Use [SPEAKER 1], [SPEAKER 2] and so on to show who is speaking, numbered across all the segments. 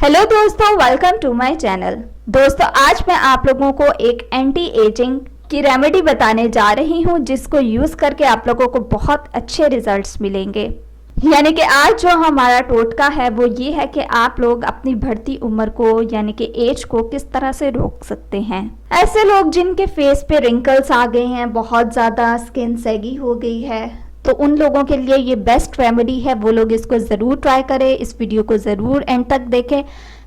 [SPEAKER 1] Hello दोस्तों, welcome to my channel. दोस्तों, आज मैं आप लोगों को एक एंटी एजिंग की रेमेडी बताने जा रही हूं जिसको यूज़ करके आप लोगों को बहुत अच्छे रिजल्ट्स मिलेंगे। यानी कि आज जो हमारा टोटका है वो ये है कि आप लोग अपनी बढ़ती उम्र को यानी कि एज को किस तरह से रोक सकते हैं। ऐसे लोग जिनके फेस पे रिंकल्स आ गए हैं, बहुत ज़्यादा स्किन सैगी हो गई है, तो उन लोगों के लिए ये बेस्ट रेमेडी है। वो लोग इसको ज़रूर ट्राई करें, इस वीडियो को ज़रूर एंड तक देखें।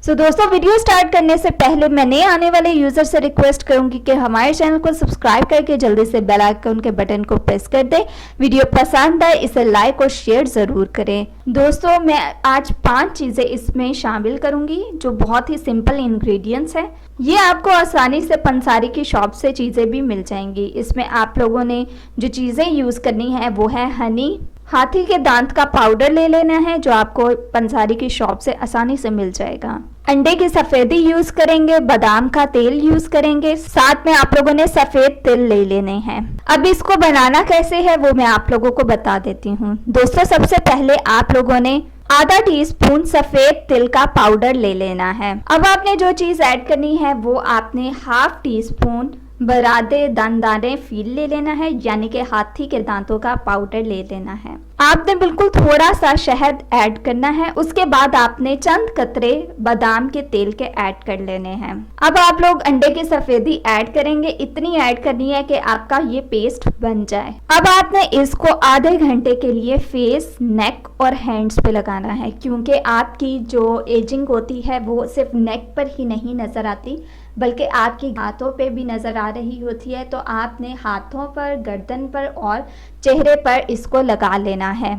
[SPEAKER 1] सो दोस्तों, वीडियो स्टार्ट करने से पहले मैं नए आने वाले यूज़र से रिक्वेस्ट करूंगी कि हमारे चैनल को सब्सक्राइब करके जल्दी से बेल आइकन के बटन को प्रेस कर दें। वीडियो पसंद आए इसे लाइक और शेयर ज़रूर करें। दोस्तों, मैं आज 5 चीज़ें इसमें शामिल करूंगी जो बहुत ही सिंपल इंग्रेडिएंट्स हैं। ये आपको आसानी से पंसारी की शॉप से चीज़ें भी मिल जाएंगी। इसमें आप लोगों ने जो चीज़ें यूज़ करनी है वो है हनी, हाथी के दांत का पाउडर ले लेना है जो आपको पंसारी की शॉप से आसानी से मिल जाएगा। अंडे की सफेदी यूज करेंगे, बादाम का तेल यूज करेंगे, साथ में आप लोगों ने सफेद तिल ले लेने हैं। अब इसको बनाना कैसे है वो मैं आप लोगों को बता देती हूँ। दोस्तों, सबसे पहले आप लोगों ने आधा टीस्पून सफेद तिल का पाउडर ले लेना है। अब आपने जो चीज ऐड करनी है वो आपने हाफ टी स्पून बरादे दाने फील ले लेना है, यानी कि हाथी के दांतों का पाउडर ले लेना है। आपने बिल्कुल थोड़ा सा शहद ऐड करना है। उसके बाद आपने चंद कतरे बादाम के तेल के ऐड कर लेने हैं। अब आप लोग अंडे की सफेदी ऐड करेंगे, इतनी ऐड करनी है कि आपका ये पेस्ट बन जाए। अब आपने इसको आधे घंटे के लिए फेस, नेक और हैंड्स पे लगाना है, क्योंकि आपकी जो एजिंग होती है वो सिर्फ नेक पर ही नहीं नजर आती बल्कि आपकी हाथों पे भी नज़र आ रही होती है। तो आपने हाथों पर, गर्दन पर और चेहरे पर इसको लगा लेना है।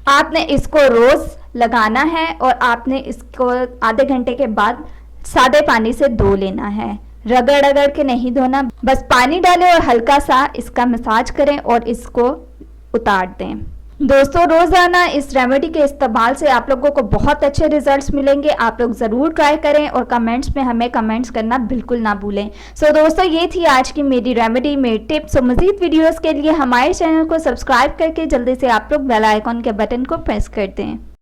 [SPEAKER 1] आपने इसको रोज़ लगाना है और आपने इसको आधे घंटे के बाद सादे पानी से धो लेना है। रगड़ रगड़ के नहीं धोना, बस पानी डालें और हल्का सा इसका मसाज करें और इसको उतार दें। दोस्तों, रोजाना इस रेमेडी के इस्तेमाल से आप लोगों को बहुत अच्छे रिजल्ट्स मिलेंगे। आप लोग ज़रूर ट्राई करें और कमेंट्स में हमें कमेंट्स करना बिल्कुल ना भूलें। सो दोस्तों, ये थी आज की मेरी रेमेडी में टिप्स। मज़ीद वीडियोस के लिए हमारे चैनल को सब्सक्राइब करके जल्दी से आप लोग बेल आइकन के बटन को प्रेस कर दें।